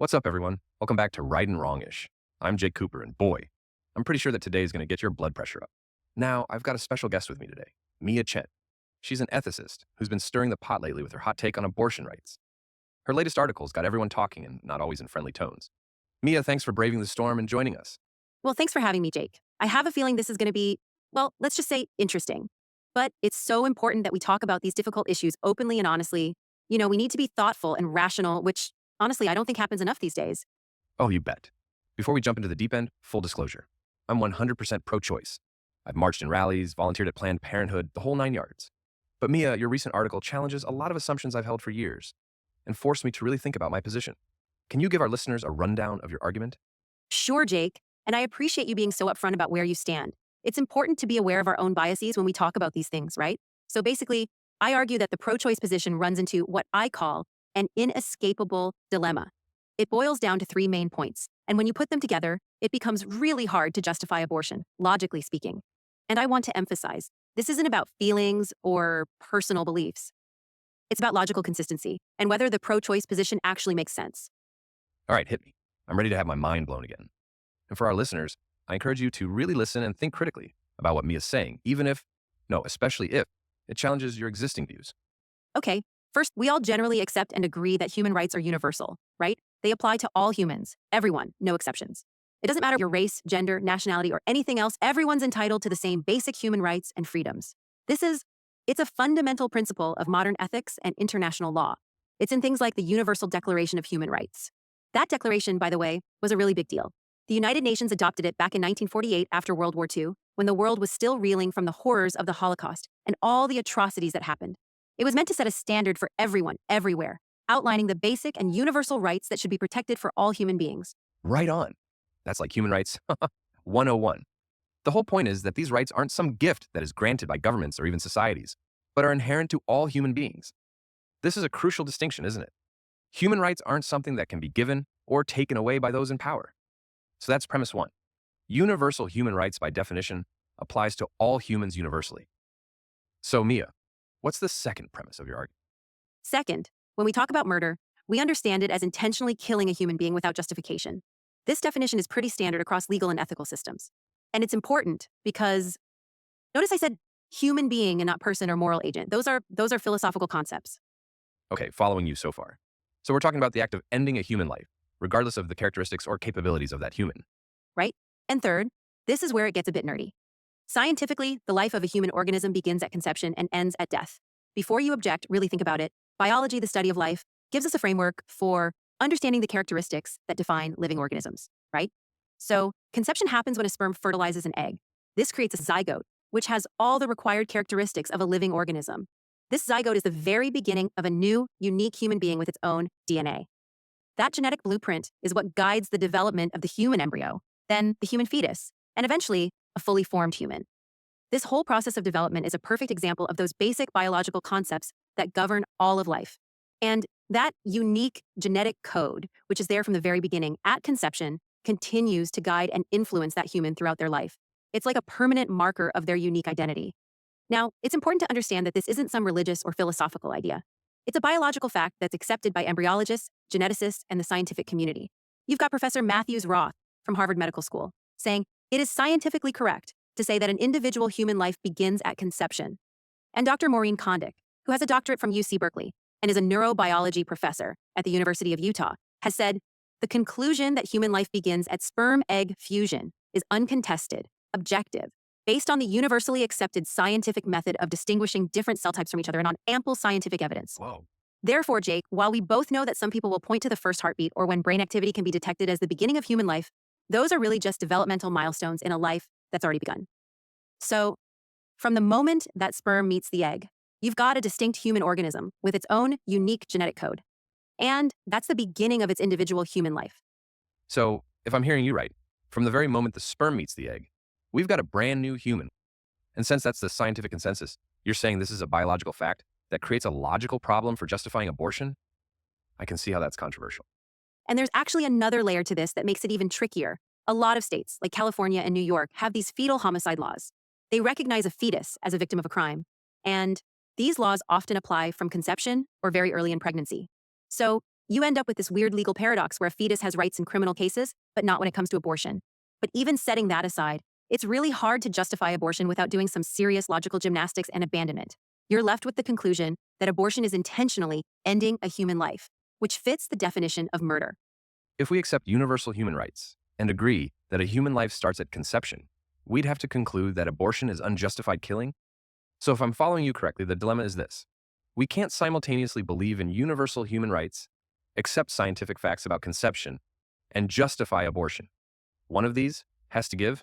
What's up, everyone? Welcome back to Right and Wrongish. I'm Jake Cooper, and boy, I'm pretty sure that today is going to get your blood pressure up. Now, I've got a special guest with me today, Mia Chen. She's an ethicist who's been stirring the pot lately with her hot take on abortion rights. Her latest articles got everyone talking and not always in friendly tones. Mia, thanks for braving the storm and joining us. Well, thanks for having me, Jake. I have a feeling this is going to be, well, let's just say interesting. But it's so important that we talk about these difficult issues openly and honestly. We need to be thoughtful and rational, which honestly, I don't think happens enough these days. Oh, you bet. Before we jump into the deep end, full disclosure. I'm 100% pro-choice. I've marched in rallies, volunteered at Planned Parenthood, the whole 9 yards. But Mia, your recent article challenges a lot of assumptions I've held for years and forced me to really think about my position. Can you give our listeners a rundown of your argument? Sure, Jake. And I appreciate you being so upfront about where you stand. It's important to be aware of our own biases when we talk about these things, right? So basically, I argue that the pro choice position runs into what I call an inescapable dilemma. It boils down to three main points. And when you put them together, it becomes really hard to justify abortion, logically speaking. And I want to emphasize this isn't about feelings or personal beliefs. It's about logical consistency and whether the pro choice position actually makes sense. All right, hit me. I'm ready to have my mind blown again. And for our listeners, I encourage you to really listen and think critically about what Mia's saying, even if, no, especially if, it challenges your existing views. Okay, first, we all generally accept and agree that human rights are universal, right? They apply to all humans, everyone, no exceptions. It doesn't matter your race, gender, nationality, or anything else, everyone's entitled to the same basic human rights and freedoms. It's a fundamental principle of modern ethics and international law. It's in things like the Universal Declaration of Human Rights. That declaration, by the way, was a really big deal. The United Nations adopted it back in 1948 after World War II, when the world was still reeling from the horrors of the Holocaust and all the atrocities that happened. It was meant to set a standard for everyone, everywhere, outlining the basic and universal rights that should be protected for all human beings. Right on. That's like human rights 101. The whole point is that these rights aren't some gift that is granted by governments or even societies, but are inherent to all human beings. This is a crucial distinction, isn't it? Human rights aren't something that can be given or taken away by those in power. So that's premise one. Universal human rights, by definition, applies to all humans universally. So, Mia, what's the second premise of your argument? Second, when we talk about murder, we understand it as intentionally killing a human being without justification. This definition is pretty standard across legal and ethical systems. And it's important because, notice I said human being and not person or moral agent. Those are philosophical concepts. Okay, following you so far. So we're talking about the act of ending a human life, regardless of the characteristics or capabilities of that human. Right? And third, this is where it gets a bit nerdy. Scientifically, the life of a human organism begins at conception and ends at death. Before you object, really think about it. Biology, the study of life, gives us a framework for understanding the characteristics that define living organisms, right? So, conception happens when a sperm fertilizes an egg. This creates a zygote, which has all the required characteristics of a living organism. This zygote is the very beginning of a new, unique human being with its own DNA. That genetic blueprint is what guides the development of the human embryo, then the human fetus, and eventually a fully formed human. This whole process of development is a perfect example of those basic biological concepts that govern all of life. And that unique genetic code, which is there from the very beginning at conception, continues to guide and influence that human throughout their life. It's like a permanent marker of their unique identity. Now, it's important to understand that this isn't some religious or philosophical idea. It's a biological fact that's accepted by embryologists, geneticists, and the scientific community. You've got Professor Matthews Roth from Harvard Medical School saying, it is scientifically correct to say that an individual human life begins at conception. And Dr. Maureen Kondik, who has a doctorate from UC Berkeley and is a neurobiology professor at the University of Utah, has said, the conclusion that human life begins at sperm-egg fusion is uncontested, objective, based on the universally accepted scientific method of distinguishing different cell types from each other and on ample scientific evidence. Whoa. Therefore, Jake, while we both know that some people will point to the first heartbeat or when brain activity can be detected as the beginning of human life, those are really just developmental milestones in a life that's already begun. So, from the moment that sperm meets the egg, you've got a distinct human organism with its own unique genetic code. And that's the beginning of its individual human life. So, if I'm hearing you right, from the very moment the sperm meets the egg, we've got a brand new human. And since that's the scientific consensus, you're saying this is a biological fact that creates a logical problem for justifying abortion? I can see how that's controversial. And there's actually another layer to this that makes it even trickier. A lot of states, like California and New York, have these fetal homicide laws. They recognize a fetus as a victim of a crime. And these laws often apply from conception or very early in pregnancy. So You end up with this weird legal paradox where a fetus has rights in criminal cases, but not when it comes to abortion. But even setting that aside, it's really hard to justify abortion without doing some serious logical gymnastics and abandonment. You're left with the conclusion that abortion is intentionally ending a human life, which fits the definition of murder. If we accept universal human rights and agree that a human life starts at conception, we'd have to conclude that abortion is unjustified killing. So if I'm following you correctly, the dilemma is this. We can't simultaneously believe in universal human rights, accept scientific facts about conception, and justify abortion. One of these has to give.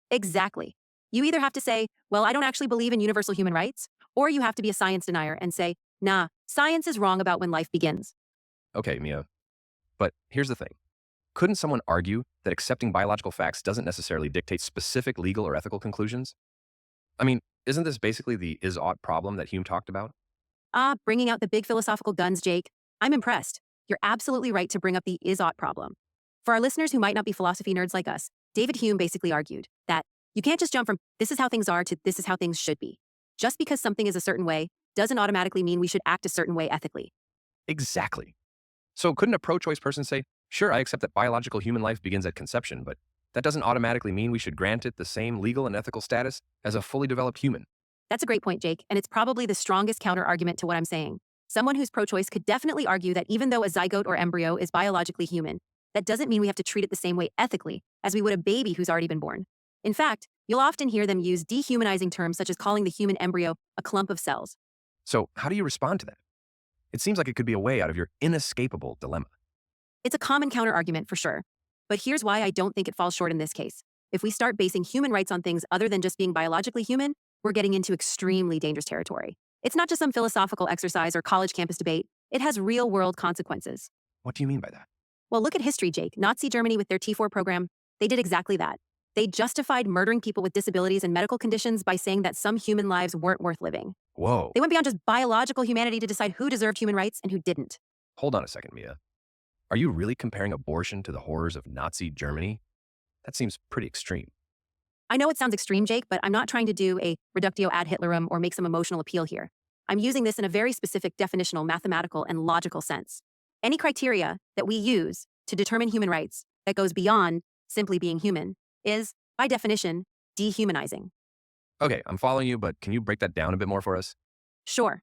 Exactly. You either have to say, well, I don't actually believe in universal human rights, or you have to be a science denier and say, nah, science is wrong about when life begins. Okay, Mia, but here's the thing. Couldn't someone argue that accepting biological facts doesn't necessarily dictate specific legal or ethical conclusions? I mean, isn't this basically the is-ought problem that Hume talked about? Ah, bringing out the big philosophical guns, Jake. I'm impressed. You're absolutely right to bring up the is-ought problem. For our listeners who might not be philosophy nerds like us, David Hume basically argued that you can't just jump from this is how things are to this is how things should be. Just because something is a certain way doesn't automatically mean we should act a certain way ethically. Exactly. So couldn't a pro-choice person say, sure, I accept that biological human life begins at conception, but that doesn't automatically mean we should grant it the same legal and ethical status as a fully developed human? That's a great point, Jake, and it's probably the strongest counter-argument to what I'm saying. Someone who's pro-choice could definitely argue that even though a zygote or embryo is biologically human, that doesn't mean we have to treat it the same way ethically as we would a baby who's already been born. In fact, you'll often hear them use dehumanizing terms such as calling the human embryo a clump of cells. So how do you respond to that? It seems like it could be a way out of your inescapable dilemma. It's a common counter-argument for sure. But here's why I don't think it falls short in this case. If we start basing human rights on things other than just being biologically human, we're getting into extremely dangerous territory. It's not just some philosophical exercise or college campus debate. It has real-world consequences. What do you mean by that? Well, look at history, Jake. Nazi Germany with their T4 program, they did exactly that. They justified murdering people with disabilities and medical conditions by saying that some human lives weren't worth living. Whoa. They went beyond just biological humanity to decide who deserved human rights and who didn't. Hold on a second, Mia. Are you really comparing abortion to the horrors of Nazi Germany? That seems pretty extreme. I know it sounds extreme, Jake, but I'm not trying to do a reductio ad Hitlerum or make some emotional appeal here. I'm using this in a very specific definitional, mathematical, and logical sense. Any criteria that we use to determine human rights that goes beyond simply being human is, by definition, dehumanizing. Okay, I'm following you, but can you break that down a bit more for us? Sure.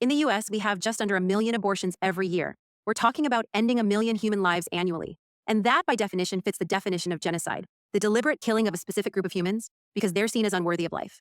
In the US, we have just under 1 million abortions every year. We're talking about ending 1 million human lives annually. And that, by definition, fits the definition of genocide, the deliberate killing of a specific group of humans because they're seen as unworthy of life.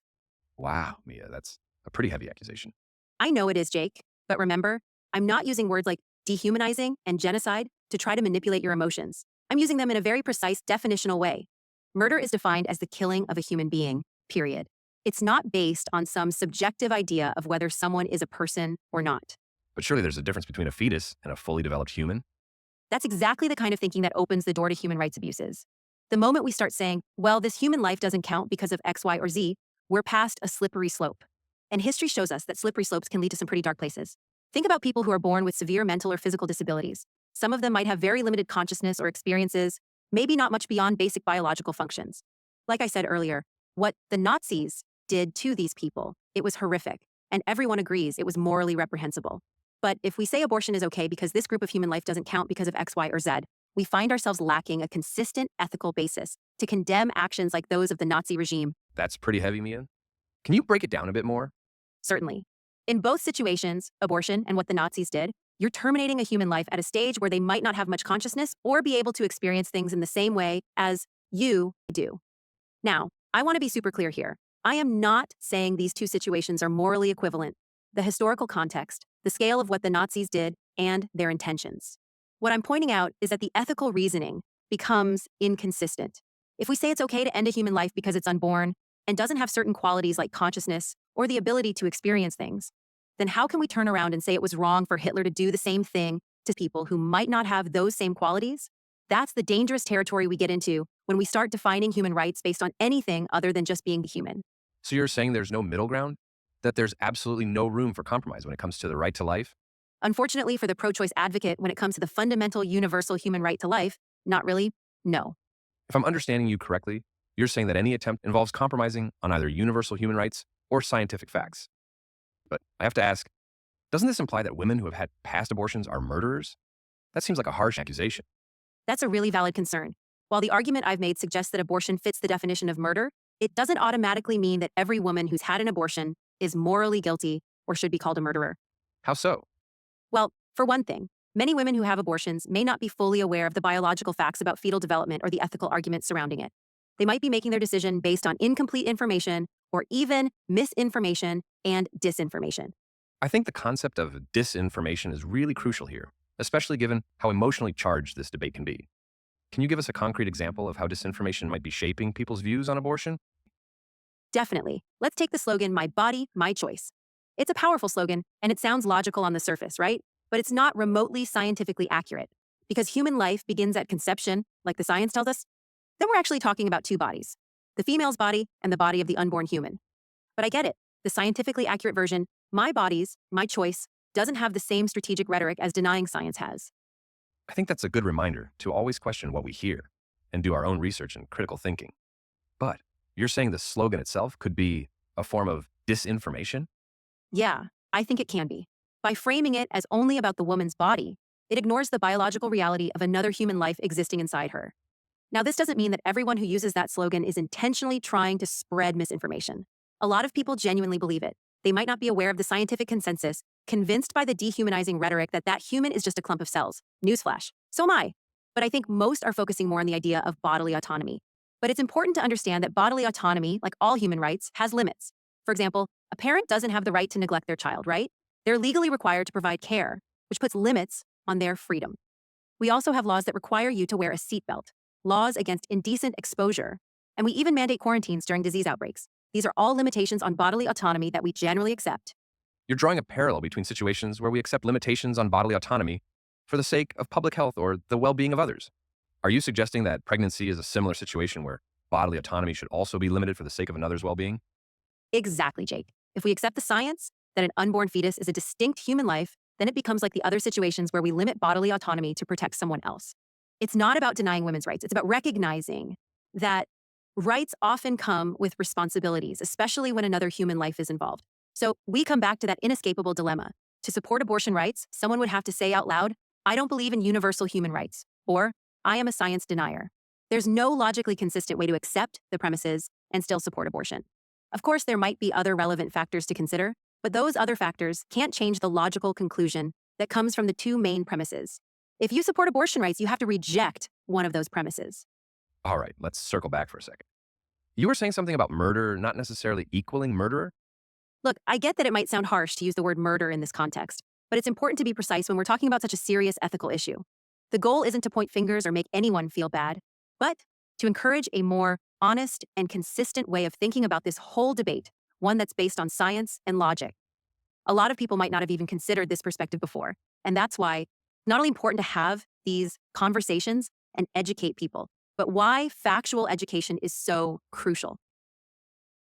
Wow, Mia, that's a pretty heavy accusation. I know it is, Jake, but remember, I'm not using words like dehumanizing and genocide to try to manipulate your emotions. I'm using them in a very precise definitional way. Murder is defined as the killing of a human being, period. It's not based on some subjective idea of whether someone is a person or not. But surely there's a difference between a fetus and a fully developed human? That's exactly the kind of thinking that opens the door to human rights abuses. The moment we start saying, well, this human life doesn't count because of X, Y, or Z, we're past a slippery slope. And history shows us that slippery slopes can lead to some pretty dark places. Think about people who are born with severe mental or physical disabilities. Some of them might have very limited consciousness or experiences, maybe not much beyond basic biological functions. Like I said earlier, what the Nazis did to these people, it was horrific, and everyone agrees it was morally reprehensible. But if we say abortion is okay because this group of human life doesn't count because of X, Y, or Z, we find ourselves lacking a consistent ethical basis to condemn actions like those of the Nazi regime. That's pretty heavy, Mia. Can you break it down a bit more? Certainly. In both situations, abortion and what the Nazis did, you're terminating a human life at a stage where they might not have much consciousness or be able to experience things in the same way as you do. Now, I want to be super clear here. I am not saying these two situations are morally equivalent. The historical context, the scale of what the Nazis did, and their intentions. What I'm pointing out is that the ethical reasoning becomes inconsistent. If we say it's okay to end a human life because it's unborn and doesn't have certain qualities like consciousness or the ability to experience things, then how can we turn around and say it was wrong for Hitler to do the same thing to people who might not have those same qualities? That's the dangerous territory we get into when we start defining human rights based on anything other than just being human. So you're saying there's no middle ground? That there's absolutely no room for compromise when it comes to the right to life? Unfortunately for the pro-choice advocate, when it comes to the fundamental universal human right to life, not really, no. If I'm understanding you correctly, you're saying that any attempt involves compromising on either universal human rights or scientific facts. But I have to ask, doesn't this imply that women who have had past abortions are murderers? That seems like a harsh accusation. That's a really valid concern. While the argument I've made suggests that abortion fits the definition of murder, it doesn't automatically mean that every woman who's had an abortion is morally guilty or should be called a murderer. How so? Well, for one thing, many women who have abortions may not be fully aware of the biological facts about fetal development or the ethical arguments surrounding it. They might be making their decision based on incomplete information or even misinformation and disinformation. I think the concept of disinformation is really crucial here, especially given how emotionally charged this debate can be. Can you give us a concrete example of how disinformation might be shaping people's views on abortion? Definitely. Let's take the slogan, "My body, my choice." It's a powerful slogan, and it sounds logical on the surface, right? But it's not remotely scientifically accurate. Because human life begins at conception, like the science tells us, then we're actually talking about two bodies, the female's body and the body of the unborn human. But I get it. The scientifically accurate version, "my body's, my choice," doesn't have the same strategic rhetoric as denying science has. I think that's a good reminder to always question what we hear and do our own research and critical thinking. But you're saying the slogan itself could be a form of disinformation? Yeah, I think it can be. By framing it as only about the woman's body, it ignores the biological reality of another human life existing inside her. Now, this doesn't mean that everyone who uses that slogan is intentionally trying to spread misinformation. A lot of people genuinely believe it. They might not be aware of the scientific consensus, convinced by the dehumanizing rhetoric that that human is just a clump of cells. Newsflash. So am I. But I think most are focusing more on the idea of bodily autonomy. But it's important to understand that bodily autonomy, like all human rights, has limits. For example, a parent doesn't have the right to neglect their child, right? They're legally required to provide care, which puts limits on their freedom. We also have laws that require you to wear a seatbelt, laws against indecent exposure, and we even mandate quarantines during disease outbreaks. These are all limitations on bodily autonomy that we generally accept. You're drawing a parallel between situations where we accept limitations on bodily autonomy for the sake of public health or the well being of others. Are you suggesting that pregnancy is a similar situation where bodily autonomy should also be limited for the sake of another's well being? Exactly, Jake. If we accept the science that an unborn fetus is a distinct human life, then it becomes like the other situations where we limit bodily autonomy to protect someone else. It's not about denying women's rights. It's about recognizing that rights often come with responsibilities, especially when another human life is involved. So we come back to that inescapable dilemma. To support abortion rights, someone would have to say out loud, "I don't believe in universal human rights," or "I am a science denier." There's no logically consistent way to accept the premises and still support abortion. Of course, there might be other relevant factors to consider, but those other factors can't change the logical conclusion that comes from the two main premises. If you support abortion rights, you have to reject one of those premises. All right, let's circle back for a second. You were saying something about murder not necessarily equaling murderer? Look, I get that it might sound harsh to use the word murder in this context, but it's important to be precise when we're talking about such a serious ethical issue. The goal isn't to point fingers or make anyone feel bad, but to encourage a more honest and consistent way of thinking about this whole debate, one that's based on science and logic. A lot of people might not have even considered this perspective before, and that's why it's not only important to have these conversations and educate people, but why factual education is so crucial.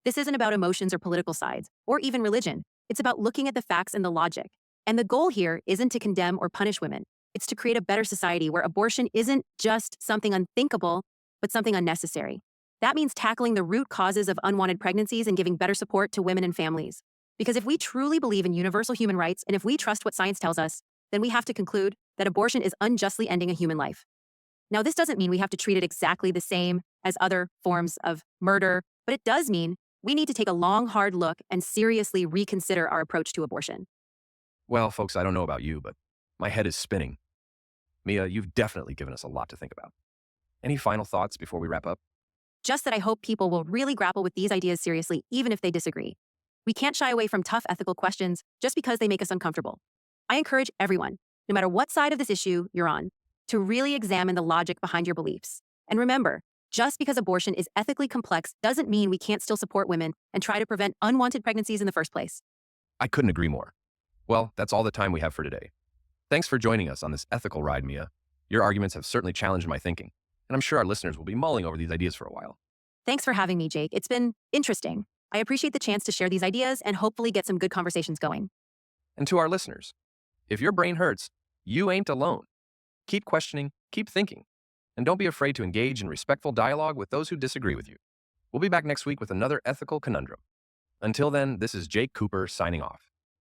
This isn't about emotions or political sides, or even religion. It's about looking at the facts and the logic. And the goal here isn't to condemn or punish women. It's to create a better society where abortion isn't just something unthinkable, but something unnecessary. That means tackling the root causes of unwanted pregnancies and giving better support to women and families. Because if we truly believe in universal human rights and if we trust what science tells us, then we have to conclude that abortion is unjustly ending a human life. Now, this doesn't mean we have to treat it exactly the same as other forms of murder, but it does mean we need to take a long, hard look and seriously reconsider our approach to abortion. Well, folks, I don't know about you, but my head is spinning. Mia, you've definitely given us a lot to think about. Any final thoughts before we wrap up? Just that I hope people will really grapple with these ideas seriously, even if they disagree. We can't shy away from tough ethical questions just because they make us uncomfortable. I encourage everyone, no matter what side of this issue you're on, to really examine the logic behind your beliefs. And remember, just because abortion is ethically complex doesn't mean we can't still support women and try to prevent unwanted pregnancies in the first place. I couldn't agree more. Well, that's all the time we have for today. Thanks for joining us on this ethical ride, Mia. Your arguments have certainly challenged my thinking, and I'm sure our listeners will be mulling over these ideas for a while. Thanks for having me, Jake. It's been interesting. I appreciate the chance to share these ideas and hopefully get some good conversations going. And to our listeners, if your brain hurts, you ain't alone. Keep questioning, keep thinking, and don't be afraid to engage in respectful dialogue with those who disagree with you. We'll be back next week with another ethical conundrum. Until then, this is Jake Cooper signing off.